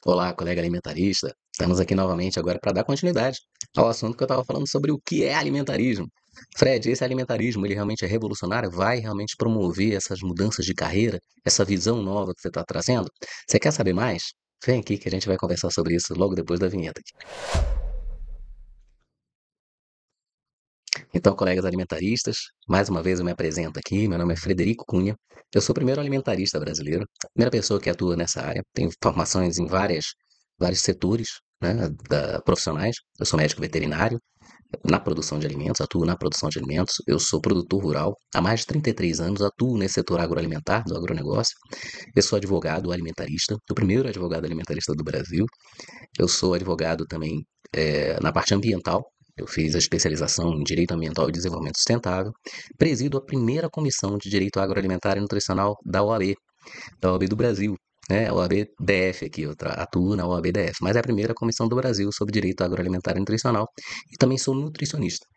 Olá, colega alimentarista. Estamos aqui novamente agora para dar continuidade ao assunto que eu estava falando sobre o que é alimentarismo. Fred, esse alimentarismo, ele realmente é revolucionário? Vai realmente promover essas mudanças de carreira, essa visão nova que você está trazendo? Você quer saber mais? Vem aqui que a gente vai conversar sobre isso logo depois da vinheta aqui. Então, colegas alimentaristas, mais uma vez eu me apresento aqui. Meu nome é Frederico Cunha. Eu sou o primeiro alimentarista brasileiro, a primeira pessoa que atua nessa área. Tenho formações em vários setores, né, profissionais. Eu sou médico veterinário na produção de alimentos, atuo na produção de alimentos. Eu sou produtor rural há mais de 33 anos, atuo nesse setor agroalimentar, do agronegócio. Eu sou advogado alimentarista, o primeiro advogado alimentarista do Brasil. Eu sou advogado também na parte ambiental. Eu fiz a especialização em Direito Ambiental e Desenvolvimento Sustentável. Presido a primeira comissão de Direito Agroalimentar e Nutricional da OAB do Brasil. Né? A OAB DF aqui, atuo na OAB DF, mas é a primeira comissão do Brasil sobre Direito Agroalimentar e Nutricional. E também sou nutricionista,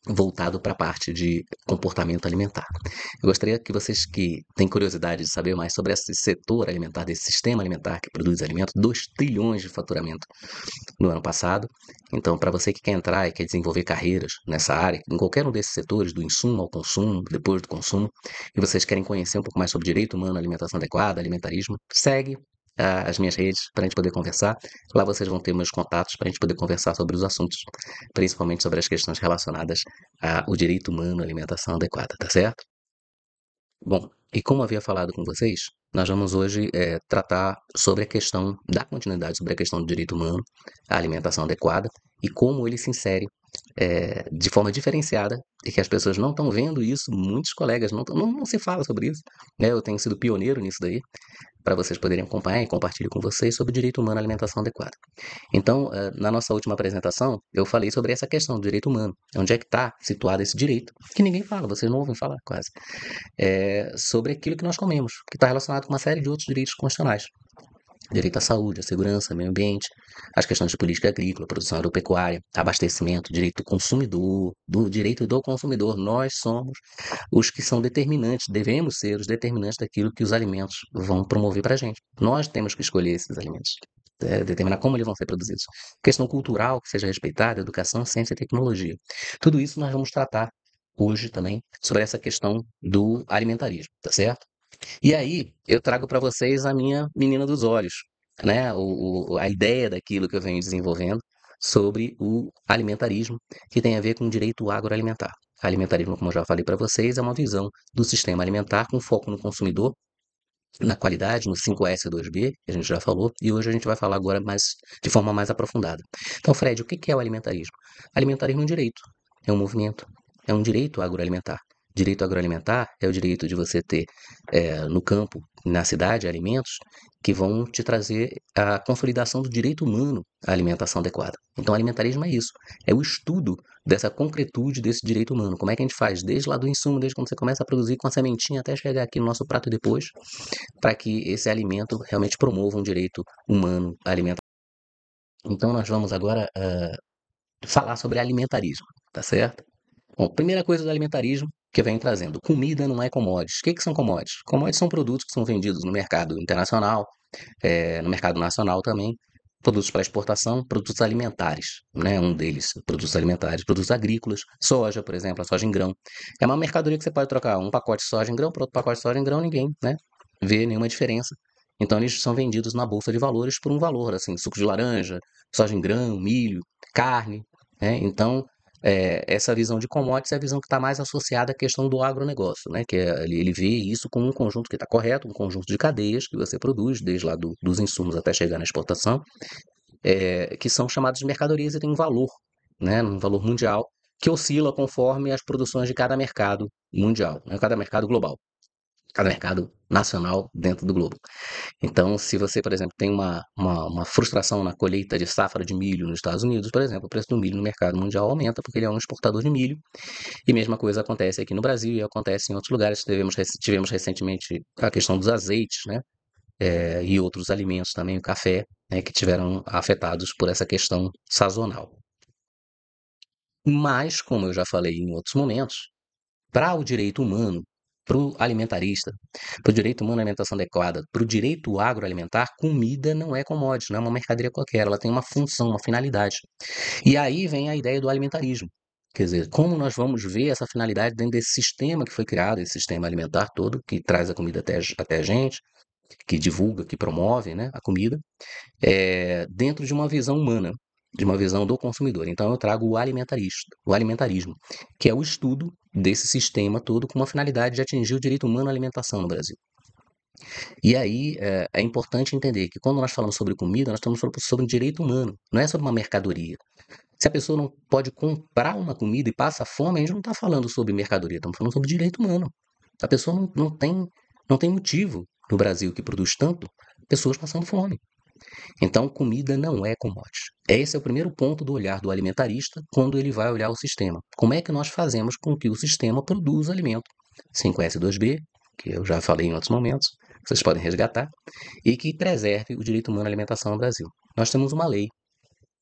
voltado para a parte de comportamento alimentar. Eu gostaria que vocês que têm curiosidade de saber mais sobre esse setor alimentar, desse sistema alimentar que produz alimentos, 2 trilhões de faturamento no ano passado. Então, para você que quer entrar e quer desenvolver carreiras nessa área, em qualquer um desses setores, do insumo ao consumo, depois do consumo, e vocês querem conhecer um pouco mais sobre direito humano, alimentação adequada, alimentarismo, segue as minhas redes para a gente poder conversar. Lá vocês vão ter meus contatos para a gente poder conversar sobre os assuntos, principalmente sobre as questões relacionadas ao direito humano, alimentação adequada, tá certo? Bom, e como havia falado com vocês, nós vamos hoje tratar sobre a questão da continuidade, sobre a questão do direito humano, a alimentação adequada e como ele se insere de forma diferenciada e que as pessoas não estão vendo isso, muitos colegas não se fala sobre isso, né? Eu tenho sido pioneiro nisso daí, para vocês poderem acompanhar e compartilhar com vocês sobre o direito humano à alimentação adequada. Então, na nossa última apresentação, eu falei sobre essa questão do direito humano, onde é que está situado esse direito, que ninguém fala, vocês não ouvem falar quase, sobre aquilo que nós comemos, que está relacionado com uma série de outros direitos constitucionais. Direito à saúde, à segurança, ao meio ambiente, as questões de política agrícola, produção agropecuária, abastecimento, direito do consumidor, do direito do consumidor. Nós somos os que são determinantes, devemos ser os determinantes daquilo que os alimentos vão promover para a gente. Nós temos que escolher esses alimentos, determinar como eles vão ser produzidos. Questão cultural que seja respeitada, educação, ciência e tecnologia. Tudo isso nós vamos tratar hoje também sobre essa questão do alimentarismo, tá certo? E aí, eu trago para vocês a minha menina dos olhos, né? A ideia daquilo que eu venho desenvolvendo sobre o alimentarismo, que tem a ver com o direito agroalimentar. Alimentarismo, como eu já falei para vocês, é uma visão do sistema alimentar com foco no consumidor, na qualidade, no 5S2B, que a gente já falou, e hoje a gente vai falar agora de forma mais aprofundada. Então, Fred, o que é o alimentarismo? Alimentarismo é um direito, é um movimento, é um direito agroalimentar. Direito agroalimentar é o direito de você ter no campo, na cidade, alimentos que vão te trazer a consolidação do direito humano à alimentação adequada. Então, alimentarismo é isso, é o estudo dessa concretude desse direito humano. Como é que a gente faz? Desde lá do insumo, desde quando você começa a produzir com a sementinha até chegar aqui no nosso prato depois, para que esse alimento realmente promova um direito humano alimentar. Então, nós vamos agora falar sobre alimentarismo, tá certo? Bom, primeira coisa do alimentarismo que eu venho trazendo: comida não é commodities. O que são commodities? Commodities são produtos que são vendidos no mercado internacional, no mercado nacional também, produtos para exportação, produtos alimentares, né? Um deles, produtos alimentares, produtos agrícolas, soja, por exemplo, a soja em grão. É uma mercadoria que você pode trocar um pacote de soja em grão por outro pacote de soja em grão, ninguém, né, vê nenhuma diferença. Então eles são vendidos na bolsa de valores por um valor, assim, suco de laranja, soja em grão, milho, carne, né? Então essa visão de commodities é a visão que está mais associada à questão do agronegócio, né? Que ele vê isso como um conjunto que está correto, um conjunto de cadeias que você produz, desde lá dos insumos até chegar na exportação, que são chamadas de mercadorias e tem um valor, né? Um valor mundial, que oscila conforme as produções de cada mercado mundial, né? Cada mercado global, cada mercado nacional dentro do globo. Então, se você, por exemplo, tem uma frustração na colheita de safra de milho nos Estados Unidos, por exemplo, o preço do milho no mercado mundial aumenta porque ele é um exportador de milho. E mesma coisa acontece aqui no Brasil e acontece em outros lugares. Tivemos recentemente a questão dos azeites, né? E outros alimentos também, o café, né? Que tiveram afetados por essa questão sazonal. Mas, como eu já falei em outros momentos, para o direito humano, para o alimentarista, para o direito humano à alimentação adequada, para o direito agroalimentar, comida não é commodity, não é uma mercadoria qualquer, ela tem uma função, uma finalidade. E aí vem a ideia do alimentarismo. Quer dizer, como nós vamos ver essa finalidade dentro desse sistema que foi criado, esse sistema alimentar todo, que traz a comida até a gente, que divulga, que promove, né, a comida, dentro de uma visão humana, de uma visão do consumidor. Então eu trago o alimentarismo, que é o estudo desse sistema todo com uma finalidade de atingir o direito humano à alimentação no Brasil. E aí é importante entender que quando nós falamos sobre comida, nós estamos falando sobre um direito humano, não é sobre uma mercadoria. Se a pessoa não pode comprar uma comida e passa fome, a gente não está falando sobre mercadoria, estamos falando sobre direito humano. A pessoa não tem motivo no Brasil que produz tanto, pessoas passando fome. Então, comida não é commodity. Esse é o primeiro ponto do olhar do alimentarista quando ele vai olhar o sistema. Como é que nós fazemos com que o sistema produza alimento? 5S2B, que eu já falei em outros momentos, vocês podem resgatar, e que preserve o direito humano à alimentação no Brasil. Nós temos uma lei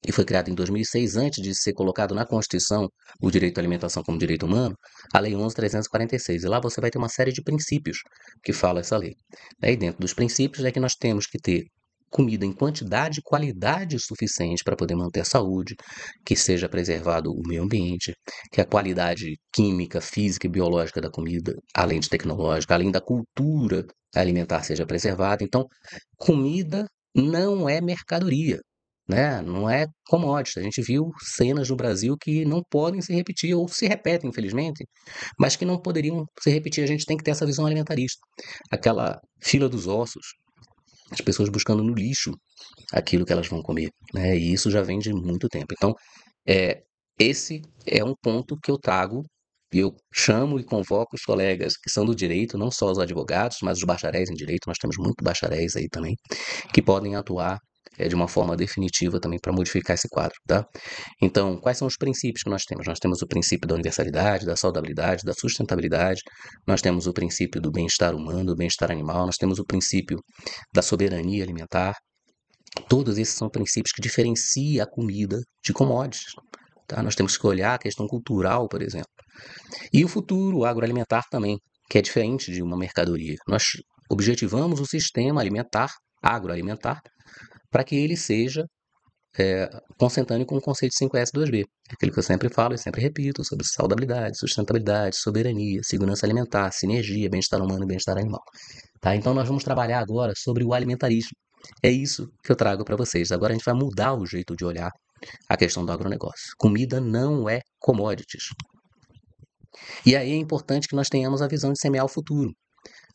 que foi criada em 2006, antes de ser colocado na Constituição o direito à alimentação como direito humano, a Lei 11.346. E lá você vai ter uma série de princípios que fala essa lei. E dentro dos princípios é que nós temos que ter comida em quantidade e qualidade suficiente para poder manter a saúde, que seja preservado o meio ambiente, que a qualidade química, física e biológica da comida, além de tecnológica, além da cultura alimentar seja preservada. Então, comida não é mercadoria, né? Não é commodity. A gente viu cenas no Brasil que não podem se repetir ou se repetem, infelizmente, mas que não poderiam se repetir. A gente tem que ter essa visão alimentarista. Aquela fila dos ossos, as pessoas buscando no lixo aquilo que elas vão comer, né? E isso já vem de muito tempo. Então, esse é um ponto que eu trago e eu chamo e convoco os colegas que são do direito, não só os advogados, mas os bacharéis em direito. Nós temos muitos bacharéis aí também que podem atuar de uma forma definitiva também para modificar esse quadro, tá? Então, quais são os princípios que nós temos? Nós temos o princípio da universalidade, da saudabilidade, da sustentabilidade, nós temos o princípio do bem-estar humano, do bem-estar animal, nós temos o princípio da soberania alimentar. Todos esses são princípios que diferenciam a comida de commodities. Tá? Nós temos que olhar a questão cultural, por exemplo. E o futuro, o agroalimentar também, que é diferente de uma mercadoria. Nós objetivamos o sistema alimentar, agroalimentar, para que ele seja consentâneo com o conceito de 5S2B. Aquilo que eu sempre falo e sempre repito sobre saudabilidade, sustentabilidade, soberania, segurança alimentar, sinergia, bem-estar humano e bem-estar animal. Tá? Então nós vamos trabalhar agora sobre o alimentarismo. É isso que eu trago para vocês. Agora a gente vai mudar o jeito de olhar a questão do agronegócio. Comida não é commodities. E aí é importante que nós tenhamos a visão de semear o futuro.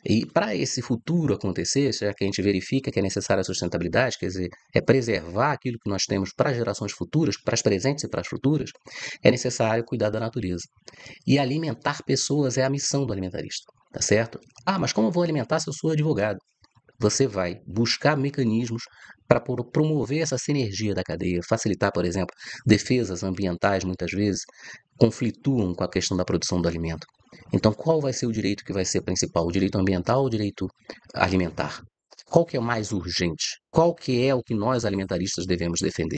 E para esse futuro acontecer, já que a gente verifica que é necessária a sustentabilidade, quer dizer, é preservar aquilo que nós temos para as gerações futuras, para as presentes e para as futuras, é necessário cuidar da natureza. E alimentar pessoas é a missão do alimentarista, tá certo? Ah, mas como eu vou alimentar se eu sou advogado? Você vai buscar mecanismos para promover essa sinergia da cadeia, facilitar, por exemplo, defesas ambientais, muitas vezes, conflituam com a questão da produção do alimento. Então, qual vai ser o direito que vai ser principal? O direito ambiental ou o direito alimentar? Qual que é mais urgente? Qual que é o que nós alimentaristas devemos defender?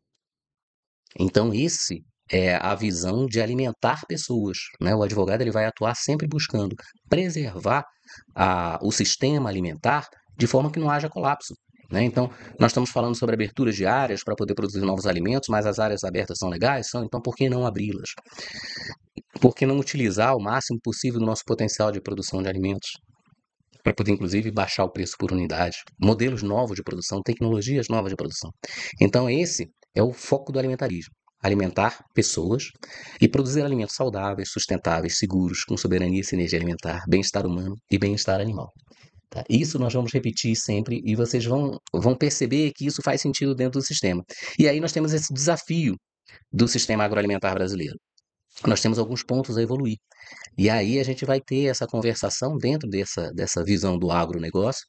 Então, esse é a visão de alimentar pessoas, né? O advogado ele vai atuar sempre buscando preservar o sistema alimentar de forma que não haja colapso. Né? Então, nós estamos falando sobre aberturas de áreas para poder produzir novos alimentos, mas as áreas abertas são legais? São, então por que não abri-las? Por que não utilizar o máximo possível do nosso potencial de produção de alimentos? Para poder, inclusive, baixar o preço por unidade. Modelos novos de produção, tecnologias novas de produção. Então, esse é o foco do alimentarismo. Alimentar pessoas e produzir alimentos saudáveis, sustentáveis, seguros, com soberania e sinergia alimentar, bem-estar humano e bem-estar animal. Tá? Isso nós vamos repetir sempre e vocês vão perceber que isso faz sentido dentro do sistema. E aí nós temos esse desafio do sistema agroalimentar brasileiro. Nós temos alguns pontos a evoluir. E aí a gente vai ter essa conversação dentro dessa visão do agronegócio,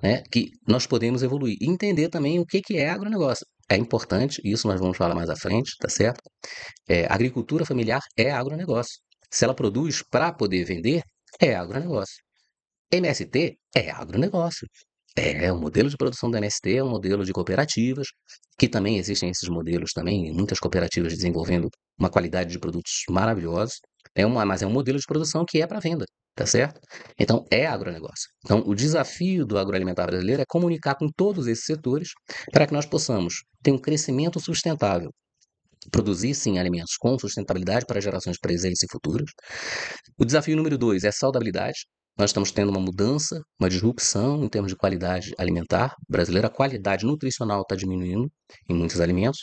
né, que nós podemos evoluir. E entender também o que é agronegócio. É importante, isso nós vamos falar mais à frente, tá certo? Agricultura familiar é agronegócio. Se ela produz para poder vender, é agronegócio. MST é agronegócio. O modelo de produção da MST é um modelo de cooperativas, que também existem esses modelos também, muitas cooperativas desenvolvendo uma qualidade de produtos maravilhosos, Mas é um modelo de produção que é para venda, tá certo? Então, é agronegócio. Então, o desafio do agroalimentar brasileiro é comunicar com todos esses setores para que nós possamos ter um crescimento sustentável, produzir, sim, alimentos com sustentabilidade para gerações presentes e futuras. O desafio número 2 é saudabilidade. Nós estamos tendo uma mudança, uma disrupção em termos de qualidade alimentar brasileira. A qualidade nutricional está diminuindo em muitos alimentos.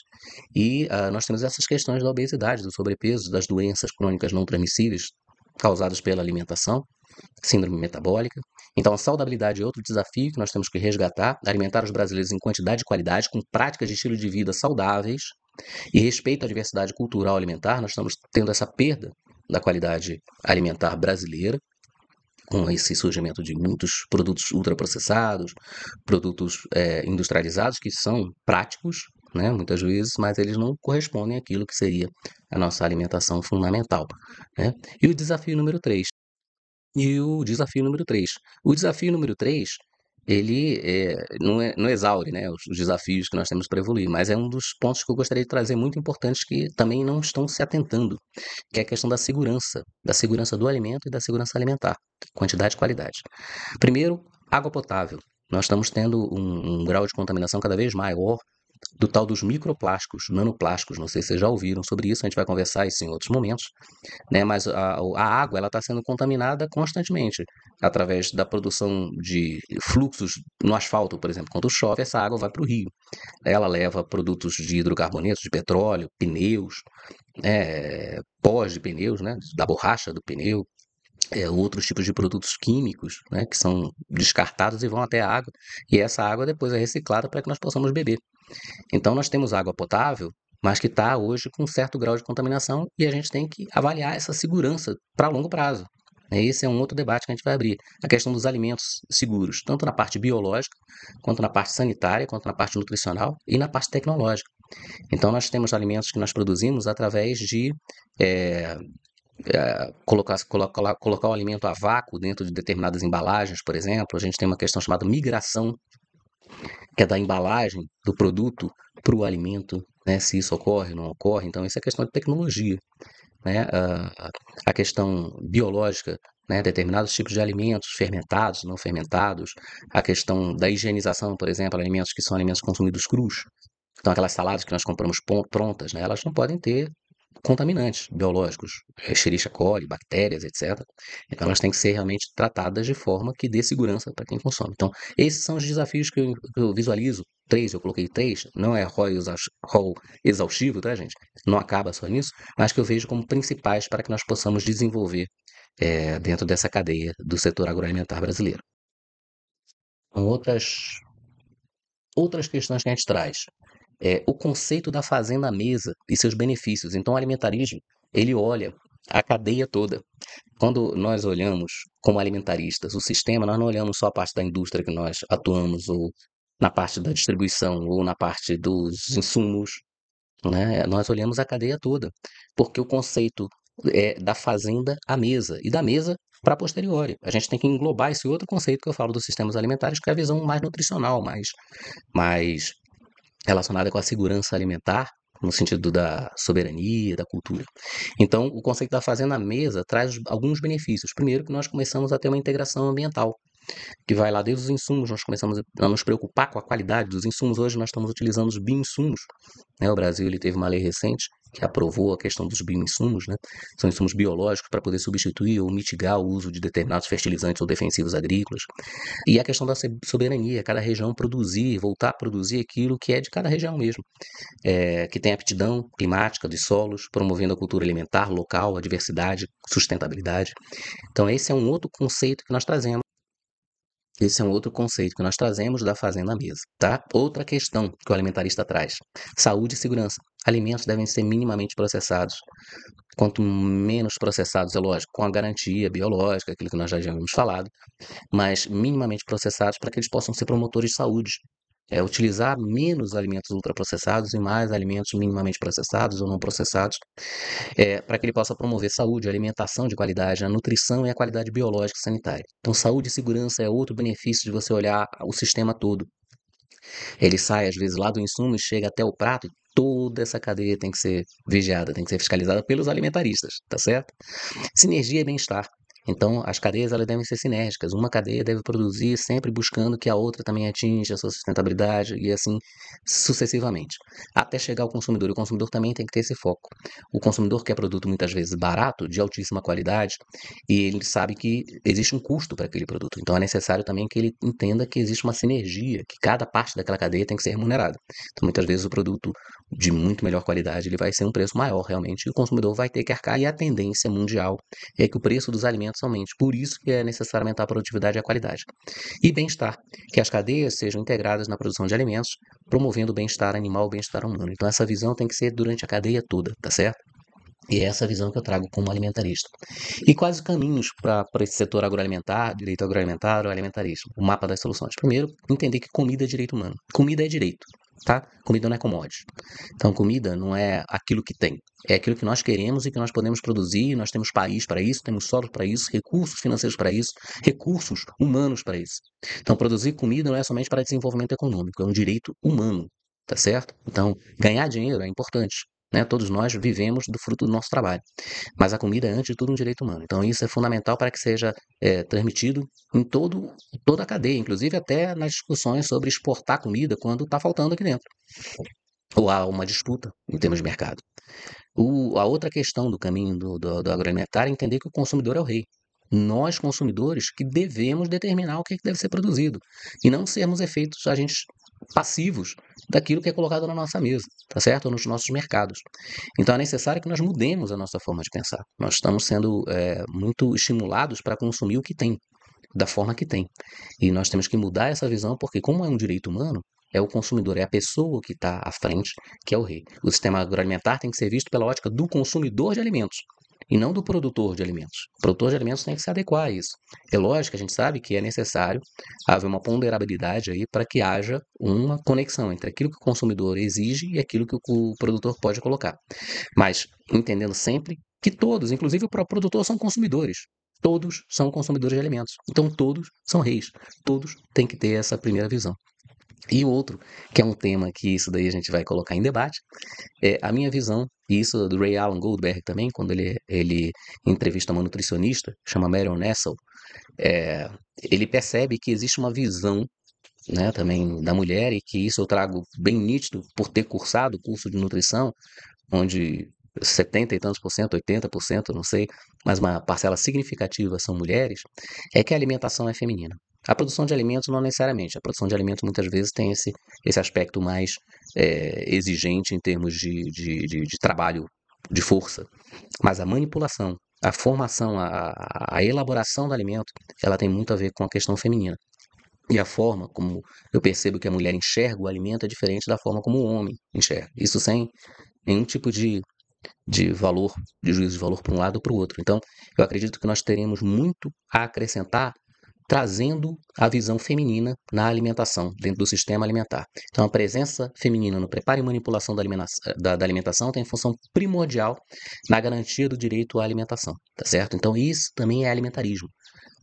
E nós temos essas questões da obesidade, do sobrepeso, das doenças crônicas não transmissíveis causadas pela alimentação, síndrome metabólica. Então, a saudabilidade é outro desafio que nós temos que resgatar, alimentar os brasileiros em quantidade e qualidade, com práticas de estilo de vida saudáveis e respeito à diversidade cultural alimentar. Nós estamos tendo essa perda da qualidade alimentar brasileira, com esse surgimento de muitos produtos ultraprocessados, produtos industrializados, que são práticos, né, muitas vezes, mas eles não correspondem àquilo que seria a nossa alimentação fundamental. Né? E o desafio número 3. O desafio número 3, ele não exaure, né, os desafios que nós temos para evoluir, mas é um dos pontos que eu gostaria de trazer muito importantes que também não estão se atentando, que é a questão da segurança do alimento e da segurança alimentar, quantidade e qualidade. Primeiro, água potável. Nós estamos tendo um grau de contaminação cada vez maior do tal dos microplásticos, nanoplásticos. Não sei se vocês já ouviram sobre isso, a gente vai conversar isso em outros momentos, né? Mas a água ela está sendo contaminada constantemente através da produção de fluxos no asfalto, por exemplo. Quando chove, essa água vai para o rio. Ela leva produtos de hidrocarbonetos, de petróleo, pneus, pós de pneus, né? Da borracha do pneu, outros tipos de produtos químicos, né, que são descartados e vão até a água, e essa água depois é reciclada para que nós possamos beber. Então nós temos água potável, mas que está hoje com um certo grau de contaminação e a gente tem que avaliar essa segurança para longo prazo. Esse é um outro debate que a gente vai abrir. A questão dos alimentos seguros, tanto na parte biológica, quanto na parte sanitária, quanto na parte nutricional e na parte tecnológica. Então nós temos alimentos que nós produzimos através de colocar o alimento a vácuo dentro de determinadas embalagens, por exemplo. A gente tem uma questão chamada migração, que é da embalagem do produto para o alimento, né? Se isso ocorre ou não ocorre. Então, isso é questão de tecnologia, né? A questão biológica, né? Determinados tipos de alimentos, fermentados, não fermentados. A questão da higienização, por exemplo, alimentos que são alimentos consumidos crus. Então, aquelas saladas que nós compramos prontas, né? Elas não podem ter contaminantes biológicos, Escherichia coli, bactérias, etc. Então, elas têm que ser realmente tratadas de forma que dê segurança para quem consome. Então, esses são os desafios que eu visualizo. Três, eu coloquei três, não é rol exaustivo, tá, gente? Não acaba só nisso, mas que eu vejo como principais para que nós possamos desenvolver dentro dessa cadeia do setor agroalimentar brasileiro. Então, outras questões que a gente traz. O conceito da fazenda à mesa e seus benefícios. Então, o alimentarismo, ele olha a cadeia toda. Quando nós olhamos como alimentaristas o sistema, nós não olhamos só a parte da indústria que nós atuamos, ou na parte da distribuição, ou na parte dos insumos, né? Nós olhamos a cadeia toda, porque o conceito é da fazenda à mesa, e da mesa para posteriori. A gente tem que englobar esse outro conceito que eu falo dos sistemas alimentares, que é a visão mais nutricional, mais relacionada com a segurança alimentar, no sentido da soberania, da cultura. Então, o conceito da fazenda à mesa traz alguns benefícios. Primeiro, que nós começamos a ter uma integração ambiental, que vai lá desde os insumos, nós começamos a nos preocupar com a qualidade dos insumos. Hoje nós estamos utilizando os bioinsumos, né? O Brasil ele teve uma lei recente que aprovou a questão dos bioinsumos, né? São insumos biológicos para poder substituir ou mitigar o uso de determinados fertilizantes ou defensivos agrícolas. E a questão da soberania, cada região produzir, voltar a produzir aquilo que é de cada região mesmo, que tem aptidão climática dos solos, promovendo a cultura alimentar local, a diversidade, sustentabilidade. Então esse é um outro conceito que nós trazemos. Esse é um outro conceito que nós trazemos da fazenda à mesa, tá? Outra questão que o alimentarista traz: saúde e segurança. Alimentos devem ser minimamente processados. Quanto menos processados, é lógico, com a garantia biológica, aquilo que nós já havíamos falado, mas minimamente processados para que eles possam ser promotores de saúde. Utilizar menos alimentos ultraprocessados e mais alimentos minimamente processados ou não processados, para que ele possa promover saúde, alimentação de qualidade, a nutrição e a qualidade biológica e sanitária. Então, saúde e segurança é outro benefício de você olhar o sistema todo. Ele sai, às vezes, lá do insumo e chega até o prato, e toda essa cadeia tem que ser vigiada, tem que ser fiscalizada pelos alimentaristas, tá certo? Sinergia e bem-estar. Então, as cadeias elas devem ser sinérgicas. Uma cadeia deve produzir sempre buscando que a outra também atinja a sua sustentabilidade e assim sucessivamente, até chegar ao consumidor. E o consumidor também tem que ter esse foco. O consumidor quer produto muitas vezes barato, de altíssima qualidade, e ele sabe que existe um custo para aquele produto. Então, é necessário também que ele entenda que existe uma sinergia, que cada parte daquela cadeia tem que ser remunerada. Então, muitas vezes o produto de muito melhor qualidade ele vai ser um preço maior realmente, e o consumidor vai ter que arcar, e a tendência mundial é que o preço dos alimentos aumente. Por isso que é necessário aumentar a produtividade e a qualidade. E bem-estar, que as cadeias sejam integradas na produção de alimentos, promovendo o bem-estar animal e o bem-estar humano. Então essa visão tem que ser durante a cadeia toda, tá certo? E é essa visão que eu trago como alimentarista. E quais os caminhos para esse setor agroalimentar, direito agroalimentar ou alimentarismo? O mapa das soluções. Primeiro, entender que comida é direito humano. Comida é direito, tá? Comida não é commodity. Então, comida não é aquilo que tem. É aquilo que nós queremos e que nós podemos produzir. Nós temos país para isso, temos solo para isso, recursos financeiros para isso, recursos humanos para isso. Então, produzir comida não é somente para desenvolvimento econômico, é um direito humano, tá certo? Então, ganhar dinheiro é importante. Né? Todos nós vivemos do fruto do nosso trabalho. Mas a comida é, antes de tudo, um direito humano. Então, isso é fundamental para que seja transmitido em toda a cadeia, inclusive até nas discussões sobre exportar comida quando está faltando aqui dentro, ou há uma disputa em termos de mercado. A outra questão do caminho do agroalimentar é entender que o consumidor é o rei. Nós, consumidores, que devemos determinar o que deve ser produzido e não sermos efeitos agentes passivos daquilo que é colocado na nossa mesa, tá certo? Ou nos nossos mercados. Então é necessário que nós mudemos a nossa forma de pensar. Nós estamos sendo muito estimulados para consumir o que tem, da forma que tem. E nós temos que mudar essa visão, porque como é um direito humano, é o consumidor, é a pessoa que está à frente, que é o rei. O sistema agroalimentar tem que ser visto pela ótica do consumidor de alimentos e não do produtor de alimentos. O produtor de alimentos tem que se adequar a isso. É lógico que a gente sabe que é necessário haver uma ponderabilidade aí para que haja uma conexão entre aquilo que o consumidor exige e aquilo que o produtor pode colocar. Mas entendendo sempre que todos, inclusive o próprio produtor, são consumidores. Todos são consumidores de alimentos. Então todos são reis. Todos têm que ter essa primeira visão. E o outro, que é um tema que isso daí a gente vai colocar em debate, é a minha visão, e isso do Ray Alan Goldberg também, quando ele entrevista uma nutricionista, chama Marion Nestle, ele percebe que existe uma visão, né, também da mulher, e que isso eu trago bem nítido por ter cursado o curso de nutrição, onde 70 e tantos por cento, 80%, não sei, mas uma parcela significativa são mulheres, é que a alimentação é feminina. A produção de alimentos não necessariamente. A produção de alimentos muitas vezes tem esse aspecto mais exigente em termos de trabalho de força. Mas a manipulação, a formação, a elaboração do alimento, ela tem muito a ver com a questão feminina. E a forma como eu percebo que a mulher enxerga o alimento é diferente da forma como o homem enxerga. Isso sem nenhum tipo de valor, de juízo de valor para um lado ou para o outro. Então, eu acredito que nós teremos muito a acrescentar trazendo a visão feminina na alimentação, dentro do sistema alimentar. Então, a presença feminina no preparo e manipulação da alimentação tem função primordial na garantia do direito à alimentação, tá certo? Então, isso também é alimentarismo.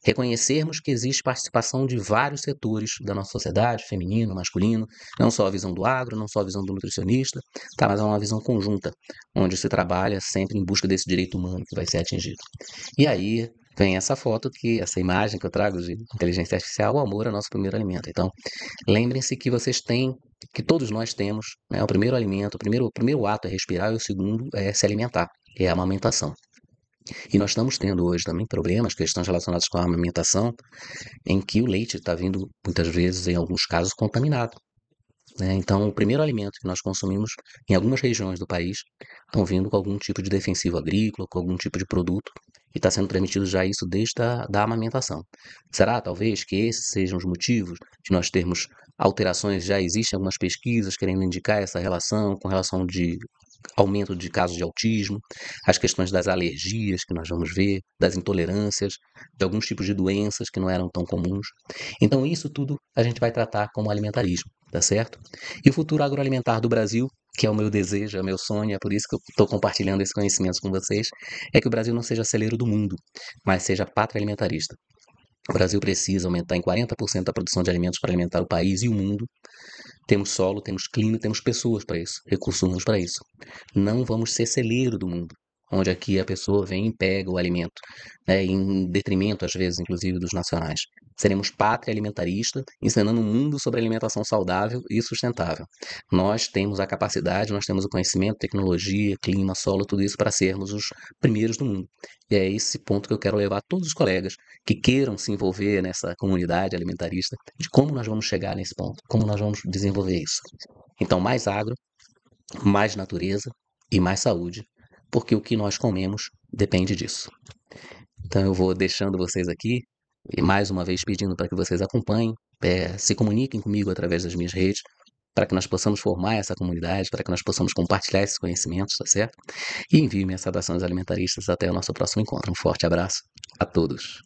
Reconhecermos que existe participação de vários setores da nossa sociedade, feminino, masculino, não só a visão do agro, não só a visão do nutricionista, tá, mas é uma visão conjunta, onde se trabalha sempre em busca desse direito humano que vai ser atingido. E aí vem essa foto, essa imagem que eu trago de inteligência artificial, o amor é o nosso primeiro alimento. Então, lembrem-se que vocês têm, que todos nós temos, né, o primeiro alimento, o primeiro ato é respirar e o segundo é se alimentar, é a amamentação. E nós estamos tendo hoje também problemas, questões relacionadas com a amamentação, em que o leite está vindo, muitas vezes, em alguns casos, contaminado. Né? Então, o primeiro alimento que nós consumimos em algumas regiões do país estão vindo com algum tipo de defensivo agrícola, com algum tipo de produto, e está sendo transmitido já isso desde da amamentação. Será, talvez, que esses sejam os motivos de nós termos alterações? Já existem algumas pesquisas querendo indicar essa relação, com relação de aumento de casos de autismo, as questões das alergias que nós vamos ver, das intolerâncias, de alguns tipos de doenças que não eram tão comuns. Então, isso tudo a gente vai tratar como alimentarismo, tá certo? E o futuro agroalimentar do Brasil, que é o meu desejo, é o meu sonho, é por isso que eu estou compartilhando esse conhecimento com vocês, é que o Brasil não seja celeiro do mundo, mas seja pátria alimentarista. O Brasil precisa aumentar em 40% a produção de alimentos para alimentar o país e o mundo. Temos solo, temos clima, temos pessoas para isso, recursos humanos para isso. Não vamos ser celeiro do mundo, onde aqui a pessoa vem e pega o alimento, né, em detrimento, às vezes, inclusive, dos nacionais. Seremos pátria alimentarista, ensinando o mundo sobre alimentação saudável e sustentável. Nós temos a capacidade, nós temos o conhecimento, tecnologia, clima, solo, tudo isso para sermos os primeiros do mundo. E é esse ponto que eu quero levar todos os colegas que queiram se envolver nessa comunidade alimentarista, de como nós vamos chegar nesse ponto, como nós vamos desenvolver isso. Então, mais agro, mais natureza e mais saúde, porque o que nós comemos depende disso. Então eu vou deixando vocês aqui e mais uma vez pedindo para que vocês acompanhem, se comuniquem comigo através das minhas redes, para que nós possamos formar essa comunidade, para que nós possamos compartilhar esses conhecimentos, tá certo? E envie minhas saudações alimentaristas até o nosso próximo encontro. Um forte abraço a todos.